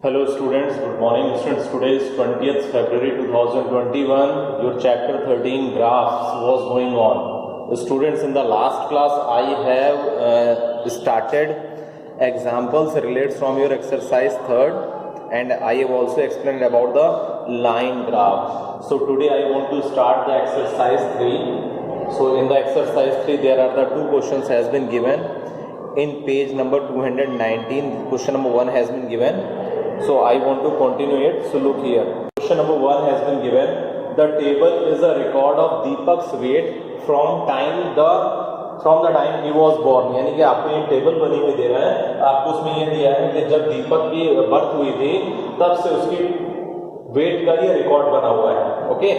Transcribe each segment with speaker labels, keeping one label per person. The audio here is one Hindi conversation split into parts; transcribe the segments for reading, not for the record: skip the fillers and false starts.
Speaker 1: Hello students, good morning students. Today is 20th February 2021. Your chapter 13 graphs was going on. Students, in the last class I have started examples related from your exercise 3rd and I have also explained about the line graph. So today I want to start the exercise 3. So in the exercise 3 there are the two questions has been given. In page number 219 question number 1 has been given. So I want to continue it. So look here. Question number 1 has been given. The table is a record of Deepak's weight from the time he was born. यानी कि आपको ये टेबल बनी हुई दे रहा है, आपको उसमें ये दिया है कि जब दीपक की बर्थ हुई थी तब से उसकी वेट का ये रिकॉर्ड बना हुआ है. ओके,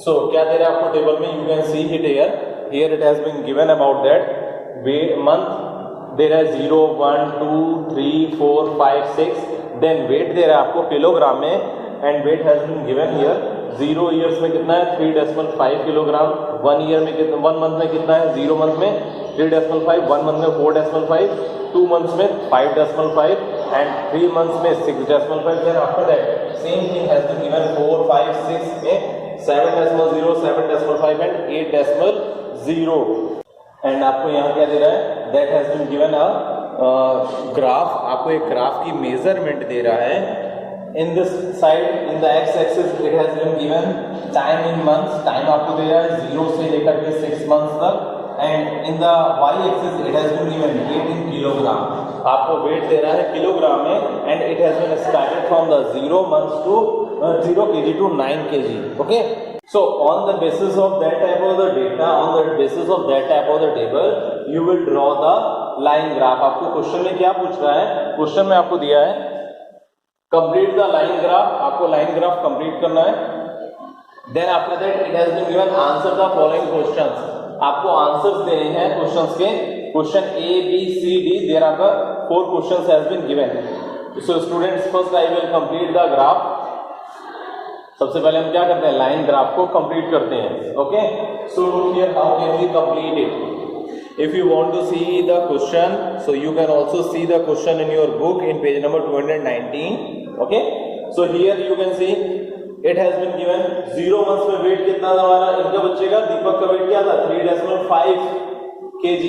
Speaker 1: सो क्या दे रहा है आपको टेबल में? You can see it here it has been given about that weight month दे रहा है 0 1 2 3 4 5 6. देन वेट दे रहा है आपको किलोग्राम में and weight has been given here. 0 years में कितना है? 3.5 किलोग्राम. 1 ईयर में कितना, 1 मंथ में कितना है? 0 मंथ में 3.5, 1 मंथ में 4.5, 2 मंथ्स में 5.5 एंड 3 मंथ्स में 6.5. Then after that same thing has been given 4 5 6 में 7.0, 7.5 एंड 8.0. एंड आपको यहाँ क्या दे रहा है? That has been given a graph. आपको एक ग्राफ की मेजरमेंट दे रहा है. In this side in the x axis it has been given time in months. Time आपको दे रहा है 0 से लेकर के 6 मंथ्स तक. And in the y axis it has been given weight in kilogram. आपको वेट दे रहा है किलोग्राम में and it has been started from the 0 months to 0 kg to 9 kg. Okay, so on the basis of that type of the data, on the basis of that type of the table, you will draw the line graph. आपको क्वेश्चन में क्या पूछ रहा है? क्वेश्चन में आपको दिया है complete the line graph. आपको लाइन ग्राफ कंप्लीट करना है. Then after that it has been given answer the following questions. आपको आंसर्स देने हैं क्वेश्चंस के. Question A B C D, there are the 4 questions has been given. So students, first I will complete the graph. सबसे पहले हम क्या करते हैं? लाइन ग्राफ को कंप्लीट करते हैं. Okay, so look here how can we complete it. If you want to see the question, so you can also see the question in your book in page number 219. Okay, so here you can see it has been given 0 months में वेट कितना था हमारा इनका बच्चे का? दीपक का वेट क्या था? 3.5 kg.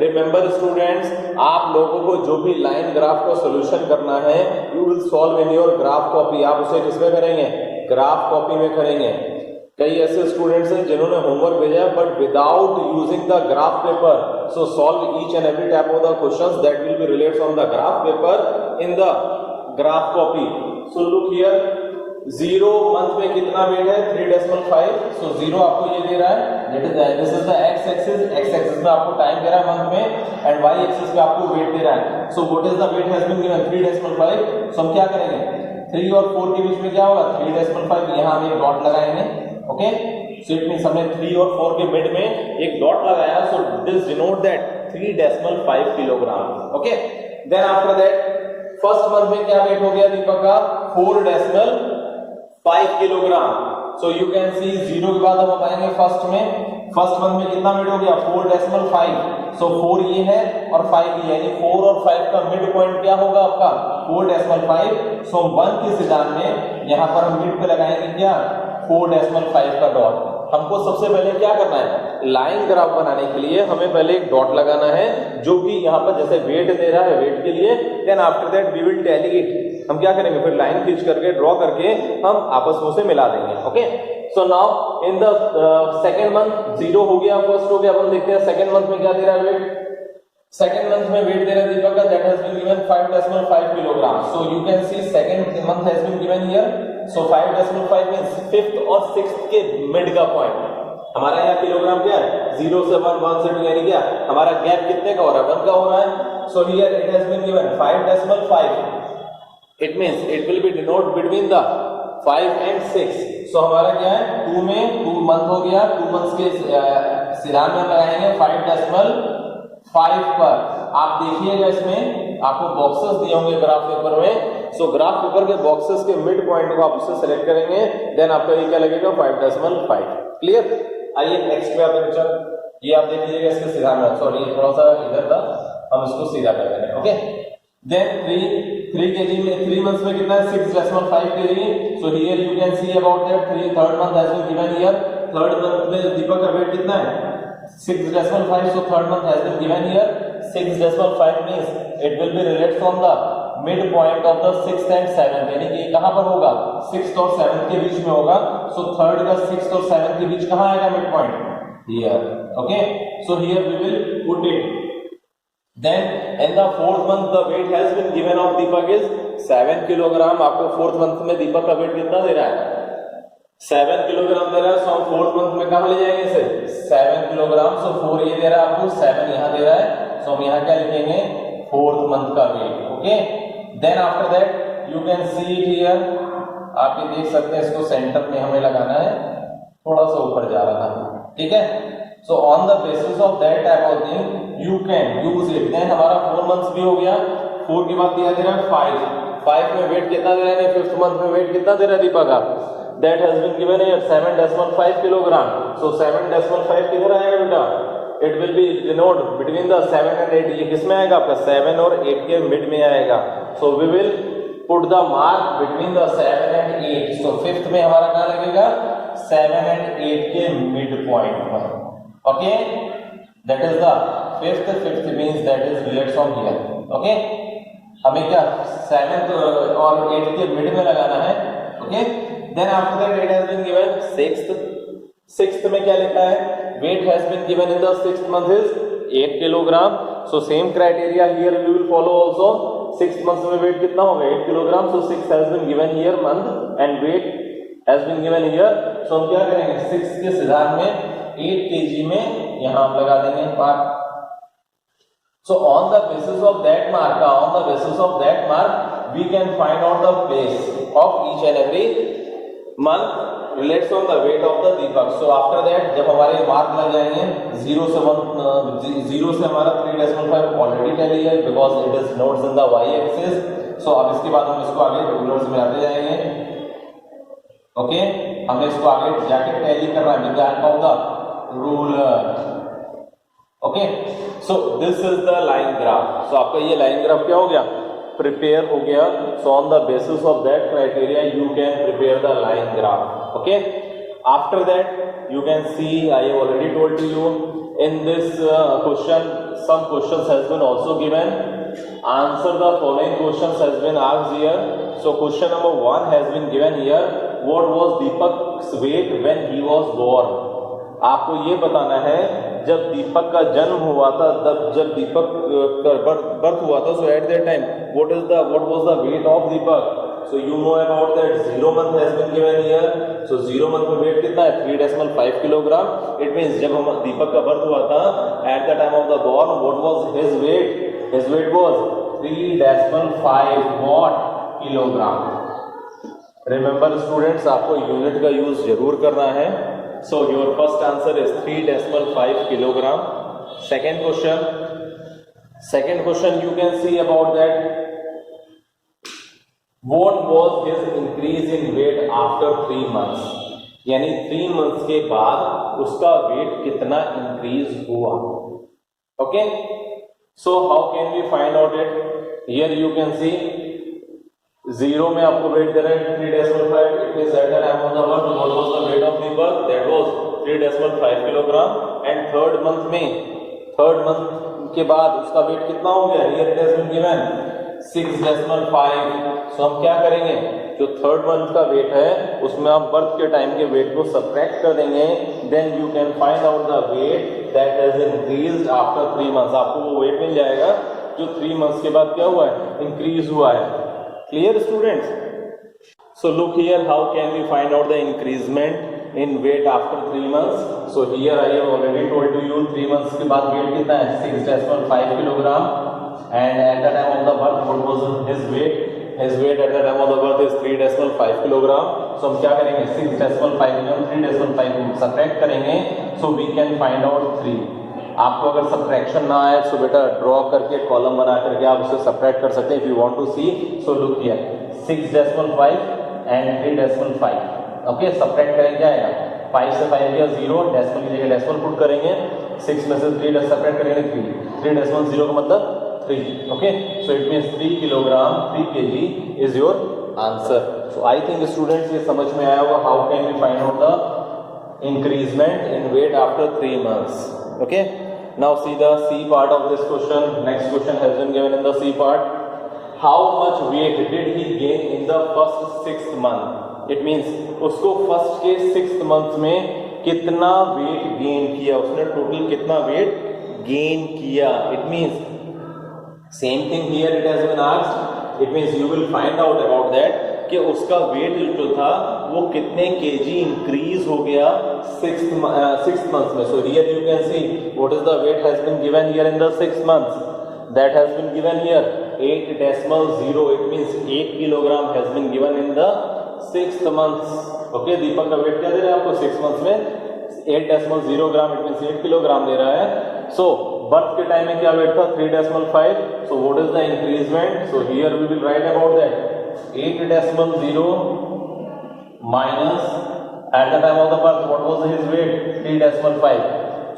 Speaker 1: रिमेंबर स्टूडेंट्स, आप लोगों को जो भी लाइन ग्राफ का सॉल्यूशन करना है, you will solve in your graph copy. आप उसे किसमें करेंगे? ग्राफ कॉपी में करेंगे. कई ऐसे स्टूडेंट्स हैं जिन्होंने होमवर्क भेजा है but without using the graph paper. So solve each and every type of the questions that will be related from the graph paper in the graph copy. So look here, 0 month में कितना वेट है? 3.5. सो 0 आपको ये दे रहा है, this is the x axis. X axis में आपको टाइम दे रहा है मंथ में एंड वाई एक्सिस पे आपको वेट दे रहा है. So what is the weight has been given? 3.5. So हम क्या करेंगे? 3 और 4 के बीच में क्या होगा? 3.5. यहाँ हम एक डॉट लगाएंगे. ओके, सो इट मींस हमने 3 और 4 के मिड में एक डॉट लगाया. So this denote that 3.5 kilogram. Okay, then after that first month में क्या वेट हो गया दीपक का? 4.5 kilogram. So you can see 0 के बाद हम आएंगे फर्स्ट में. फर्स्ट मंथ में कितना वेट हो गया? 4.5. सो 4 ये है और 5 ये, यानी 4 और 5 का मिड पॉइंट क्या होगा आपका? 4.5. सो 1 के सिद्धांत में यहां पर हम मिड पे लगाएंगे क्या? 4.5 का डॉट. हमको सबसे पहले क्या करना है? लाइन ग्राफ बनाने के लिए हमें पहले एक डॉट लगाना है जो कि यहाँ पर जैसे वेट दे रहा है वेट के लिए. Then after that we will tally it. हम क्या करेंगे? फिर लाइन खींच करके ड्रॉ करके हम आपस में उसे मिला देंगे. Okay, so now in the second month 0 हो गया, फर्स्ट हो गया. अब हम देखते हैं सेकेंड मंथ में क्या दे रहा है वेट. सेकेंड मंथ में वेट दे रहा है दीपक का, that has been given 5.5 kilogram. So you can see second month has been given here. So 5.5 means 5th और 6th के मिड का पॉइंट. हमारा यहाँ किलोग्राम क्या है? 0 से 1, 1 से 2, यानी क्या हमारा गैप कितने का हो रहा है? 1 का हो रहा है. So here it has been given 5.5. It means it will be denote between the 5 and 6. So हमारा क्या है? 2 में 2 मंथ हो गया. 2 मंथ्स के सिद्धांत में लगाएंगे 5.5 पर. आप देखिएगा इसमें आपको बॉक्सेस दिए होंगे ग्राफ पेपर में. सो ग्राफ पेपर के बॉक्सेस के मिड पॉइंट को आप उससे सेलेक्ट करेंगे. देन आपका ये क्या लगेगा? 5.5. क्लियर? आइए नेक्स्ट पे आप देखिए. ये आप देख लीजिएगा इसके सिद्धांत में. सॉरी, ये थोड़ा सा इधर था, हम इसको सीधा कर देंगे. ओके, देन 3 3 months में कितना है 6.5 kg. So here you can see about that third month has been given here. Third month में दीपक का weight कितना है 6.5. So third month has been given here. 6.5 means it will be related from the midpoint of the 6th and 7th, यानी कि कहां पर होगा 6th और 7th के बीच में होगा. So third का 6th और 7th के बीच कहां आएगा midpoint? Here. Okay. So here we will put it. Then in the fourth month the weight has been given of Deepak is 7 kilogram. आपको फोर्थ मंथ में दीपक का वेट कितना दे रहा है 7 किलोग्राम दे रहा है. सो हम फोर्थ मंथ में कहां ले जाएंगे इसे 7 किलोग्राम. सो 4 ये दे रहा है आपको 7 यहां दे रहा है. सो हम यहां क्या लिखेंगे फोर्थ मंथ का weight. Okay. Then after that you can see it here. आप ये देख सकते हैं इसको सेंटर में हमें लगाना है. थोड़ा सा ऊपर जा रहा था. ठीक है. So on the basis of that type of thing you can use it. Then हमारा 4 months भी हो गया. 4 के बाद दिया दे रहा है 5 में वेट कितना दे रहा है 5th मंथ में वेट कितना दे रहा है दीपक का that has been given here 7.5 kilogram. So 7.5 किधर आएगा बेटा it will be denote between the 7 and 8. ये किस में आएगा आपका 7 और 8 के मिड में आएगा. So we will put the mark between the 7 and 8. So 5th में हमारा क्या लगेगा 7 and 8 के मिड पॉइंट पर. Okay, that is the fifth means that is related from here. Okay, हमें क्या 7th और 8th के मिड में लगाना है. Okay, then after that it has been given 6th में क्या लिखा है weight has been given in the 6th month is 8 kilogram. So same criteria here we will follow also. 6th month में weight कितना होगा 8 kilogram. So 6 has been given here month and weight has been given here. So हम क्या करेंगे 6 के सिद्धांत में 8 kg में यहां हम लगा देंगे mark. So on the basis of that mark we can find out the place of each and every month relates on the weight of the Deepak. So after that जब हमारे मार्क लग जाएंगे 0 से हमारा 3.5 ऑलरेडी टैली है because it is nodes in the y axis. So अब इसके बाद हम इसको आगे रूलर्स में आते जाएंगे. ओके, हमें इसको आगे जाके टैली करना है with the help of the ruler. Okay, so this is the line graph. So आपका ये line graph क्या हो गया prepare हो गया. So on the basis of that criteria you can prepare the line graph. Okay, after that you can see I have already told to you in this question some questions has been also given. Answer the following questions has been asked here. So question number 1 has been given here. What was Deepak's weight when he was born? आपको ये बताना है जब दीपक का जन्म हुआ था तब जब दीपक का बर्थ हुआ था. So at that time what was the weight of Deepak. So you know about that 0 month has been given here. So 0 month में वेट कितना है 3.5 किलोग्राम. इट मींस जब हम दीपक का बर्थ हुआ था eight the time of the born what was his weight was 3.5 what kilogram. Remember students आपको यूनिट का यूज जरूर करना है. So your first answer is 3.5 kilogram. Second question you can see about that what was his increase in weight after 3 months. यानी 3 months के बाद उसका वेट कितना इंक्रीज हुआ. Okay, so how can we find out it? Here you can see 0 में आपको वेट दे रहा है 3.5. It means at the time of the birth what was the weight of Deepak that was 3.5 kilogram. And third month के बाद उसका वेट कितना हो गया here it has been given 6.5. So हम क्या करेंगे जो थर्ड मंथ का वेट है उसमें आप बर्थ के टाइम के वेट को सब्ट्रैक्ट कर देंगे. Then you can find out the weight that has increased after 3 months. आपको वो वेट मिल जाएगा जो 3 months के बाद क्या हुआ है इंक्रीज हुआ है. Clear students? So look here how can we find out the increasement in weight after 3 months. So here I have already told to you 3 months के बाद weight कितना है 6.5 kilogram. And at the time of the birth what was his weight? His weight at the time of the birth is 3.5 kilogram. So हम क्या करेंगे 6.5 में हम 3.5 सब्ट्रैक्ट करेंगे. So we can find out 3. आपको अगर सब्ट्रैक्शन ना आए तो बेटा ड्रॉ करके कॉलम बना करके आप उसे सब्ट्रैक्ट कर सकते हैं if you want to see. So look here 6.5 and 3.5. Okay, subtract करेंगे क्या आएगा 5 से 5 गया 0. डेसिमल की जगह डेसिमल पुट करेंगे. 6 में से 3 सब्ट्रैक्ट करेंगे 3. 3.0 का मतलब 3. Okay, so it means 3 kilogram 3 kg is your answer. So I think students ये समझ में आया होगा how can we find out the increasement in weight after 3 months. Okay, now see the C part of this question. Next question has been given in the C part. How much weight did he gain in the first 6th month? It means उसको फर्स्ट के 6th month में कितना वेट गेन किया, उसने टोटल कितना वेट गेन किया. It means same thing here it has been asked. It means you will find out about that कि उसका वेट जो था वो कितने केजी इंक्रीज हो गया 6th month में. So here you can see what is the weight has been given here in the 6 months. That has been given here 8.0. It means 8 kilogram has been given in the 6th month. Okay, Deepak का वेट क्या दे रहा है आपको 6 months में 8.0 ग्राम. इट मीन्स 8 किलोग्राम दे रहा है. सो बर्थ के टाइम में क्या वेट था 3.5. So what is the increasement? So here we will write about that 8.0 minus at the time of the birth what was his weight 3.5.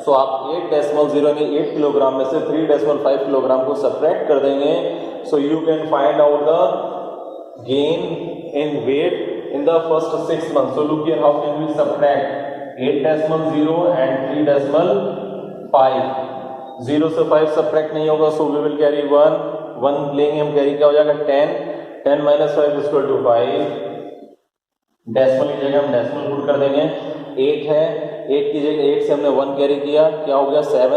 Speaker 1: So आप 8.0 में 8 किलोग्राम में से 3.5 किलोग्राम को सब्ट्रैक्ट कर देंगे. So you can find out the gain in weight in the first 6 months. So look here, how can we subtract 8.0 and 3.5? 0 से 5 subtract नहीं होगा, so we will carry 1 लेंगे हम, कैरी क्या हो जाएगा 10 minus 5 is equal to 5. Decimal की जगह हम डेसिमल पुट कर देंगे. 8 है, 8 की जगह 8 से हमने 1 कैरी किया, क्या हो गया 7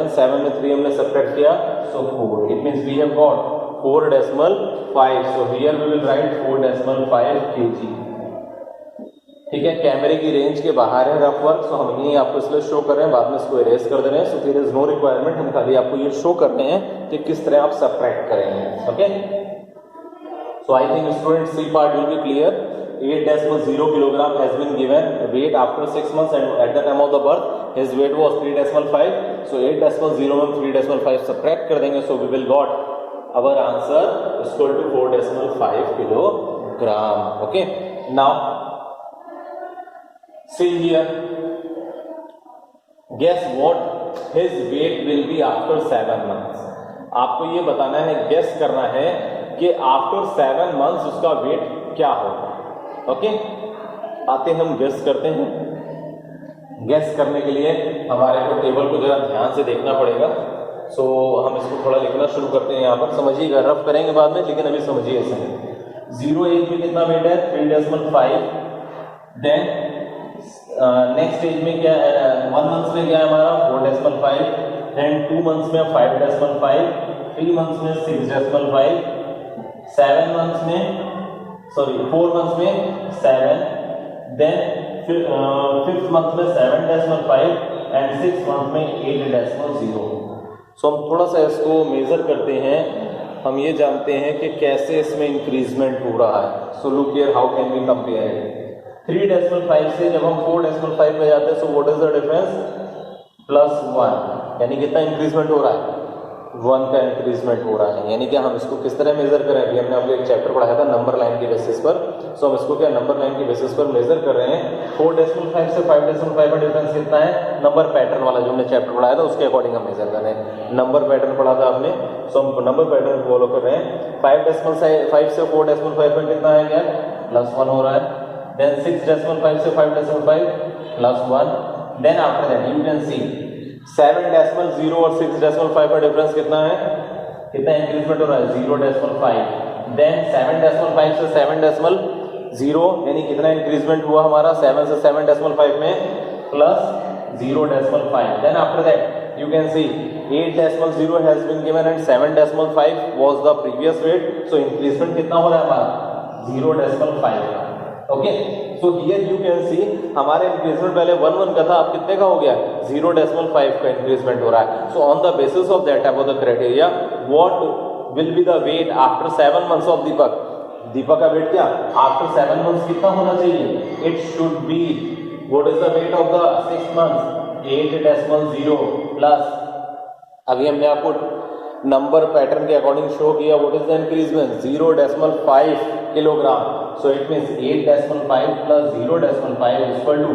Speaker 1: में 3 हमने सब्ट्रैक्ट किया, so 4. It means we have got 4.5. So here we will write 4.5 kg. ठीक है, कैमरे की रेंज के बाहर है रफ वर्क, सो हम यही आपको इसलिए शो कर रहे हैं, बाद में इसको इरेज कर दे रहे हैं. So there is no requirement, हम खाली आपको ये शो कर रहे हैं कि किस तरह आप सब्ट्रैक्ट करेंगे. Okay, so I think students C part will be clear. 8.0 kilogram has been given weight after 6 months and at the time of the birth his weight was 3.5. So 8.0 में 3.5 सब्ट्रैक्ट कर देंगे, so we will got our answer is equal to 4.5 kilogram. Okay, now see here, guess what his weight will be after 7 months. आपको ये बताना है, guess करना है कि after 7 months उसका weight क्या होगा. ओके, आते हम guess करते हैं. guess करने के लिए हमारे को टेबल को जरा ध्यान से देखना पड़ेगा. सो हम इसको थोड़ा लिखना शुरू करते हैं. यहाँ पर समझिएगा, रफ करेंगे बाद में, लेकिन अभी समझिए इसे. 0 एज में कितना वेट है 3.5. देन नेक्स्ट स्टेज में क्या है 1 month में क्या है हमारा 4.5. देन 2 months में 5.5. 3 months में 6.5. 7 months में 4 months में 7. देन 5th month में 7.5 एंड 6th month में 8.0. सो हम थोड़ा सा इसको मेजर करते हैं. हम ये जानते हैं कि कैसे इसमें इंक्रीजमेंट हो रहा है. So look here, how can we compare it. 3.5 से जब हम 4.5 पे जाते हैं, so what is the difference +1. यानी कितना इंक्रीजमेंट हो रहा है 1 का इंक्रीजमेंट हो रहा है. यानी कि हम इसको किस तरह मेजर करें, अभी हमने आपको एक चैप्टर पढ़ाया था नंबर लाइन के बेसिस पर. सो हम इसको क्या नंबर लाइन के बेसिस पर मेजर कर रहे हैं. 4.5 से 5.5 का डिफरेंस कितना है, नंबर पैटर्न वाला जो हमने चैप्टर पढ़ाया था उसके अकॉर्डिंग हम मेजर कर रहे हैं. नंबर पैटर्न पढ़ा था आपने, सो हम नंबर पैटर्न फॉलो कर रहे हैं. 5 से 4.5 में कितना है क्या +1 हो रहा है. Then 6.5 से 5.5 +1. Then after that you can see 7.0 और 6.5 का डिफरेंस कितना है, कितना इंक्रीजमेंट हो रहा है 0.5. Then 7.5 से 7.0 यानी कितना इंक्रीजमेंट हुआ हमारा 7 से 7.5 में +0.5. Then after that you can see 8.0 has been given and 7.5 was the previous weight. So increasement कितना हो रहा है हमारा 0.5 का. Okay, so here you can सी हमारे इंक्रीजमेंट पहले 1 का था, अब कितने का हो गया 0.5 का इंक्रीजमेंट हो रहा है. So on the basis of that type of the criteria what will be the weight after 7 months of Deepak. Deepak का वेट क्या आफ्टर 7 months कितना होना चाहिए, it should be what is the weight of the 6 months 8.0 plus. अभी हमने आपको नंबर पैटर्न के अकॉर्डिंग शो किया what is the increment 0.5 kilogram. So it means 8.5 plus 0.5 is equal to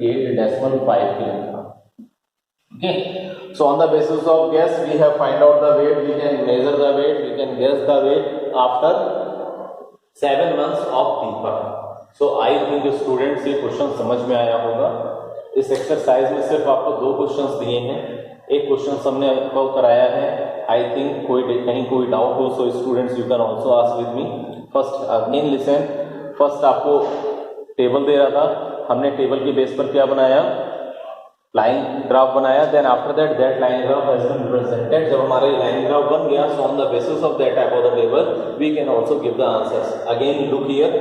Speaker 1: 8.5 kilogram. Okay. So on the basis of guess, we have find out the weight, we can measure the weight, we can guess the weight after 7 months of Deepak. So I think students ये क्वेश्चन समझ में आया होगा. इस एक्सरसाइज में सिर्फ आपको 2 क्वेश्चंस दिए हैं. एक क्वेश्चन हमने आपको कराया है. आई थिंक कहीं कोई डाउट हो, so students you can also ask with me. First again listen. First आपको टेबल दे रहा था, हमने टेबल के बेस पर क्या बनाया, लाइन ग्राफ बनाया. Then after that line graph has been represented. जब हमारा लाइन ग्राफ बन गया, so on the basis of that type of the table we can also give the answers. Again look here,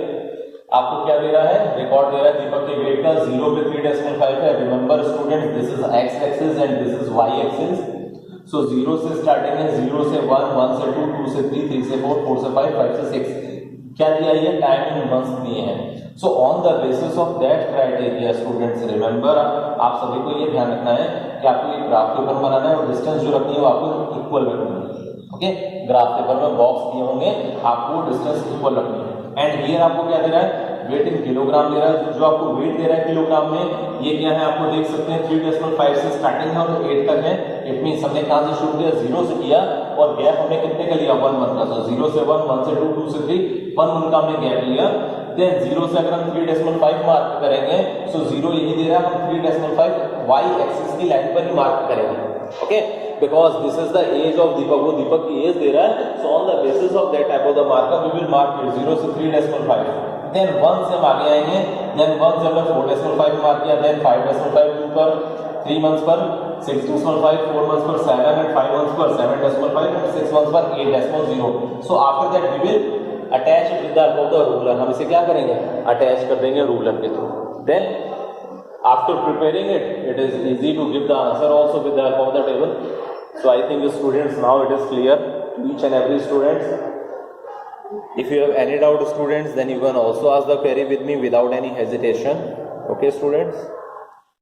Speaker 1: आपको क्या दे रहा है, रिकॉर्ड दे रहा है दीपक के वेट का 0 पे 3.5 है. Remember students, this is X axis and this is Y axis. So 0 से स्टार्टिंग है, 0 से 1, 1 से 2, 2 से 3, 3 से 4, 4 से 5, 5 से 6. क्या दिया, ये टाइम इन मंथ्स दिए हैं. सो on the basis of that criteria students, remember आप सभी को ये ध्यान रखना है कि आपको ये ग्राफ पेपर बनाना है और डिस्टेंस जो रखनी है वो आपको इक्वल रखनी है. ओके, ग्राफ पेपर में बॉक्स दिए होंगे, आपको डिस्टेंस इक्वल रखनी है. एंड हियर आपको क्या दे रहा है, वेट इन किलोग्राम दे रहा है. जो आपको वेट दे रहा है किलोग्राम में, ये क्या है आपको देख सकते हैं 3.5 से स्टार्टिंग है और 8 तक है. इट मींस हमने कहां से शुरू किया, 0 से किया और गैप हमने कितने का लिया, 1 मंथ का. सो 0 से 1, 1 से 2, 2 से 3, 1 मंथ का हमने गैप लिया. देन 0 से अगर हम 3.5 मार्क करेंगे, सो 0 यही दे रहा है, हम 3.5 वाई एक्सिस की लाइन पर ही मार्क करेंगे. Okay, because this is the age of Deepak, वो दीपक की एज दे रहा है. So on the basis of that type of the marker we will mark it 0 से 3.5. देन 1 से हम आगे आएंगे. देन 1 से हमने 4.5 मार्क किया. देन 5.5 2 पर 3 मंथ्स पर, 6.5 4 मंथ्स पर 7 एंड 5 मंथ्स पर 7.5 एंड 6 मंथ्स पर 8.0. So after that we will attach with the help of the ruler. हम इसे क्या करेंगे, अटैच कर देंगे रूलर के थ्रू. Then after preparing it is easy to give the answer also with the help of the table. So I think the students, now it is clear to each and every students. If you have any doubt students, then you can also ask the query with me without any hesitation. Okay students.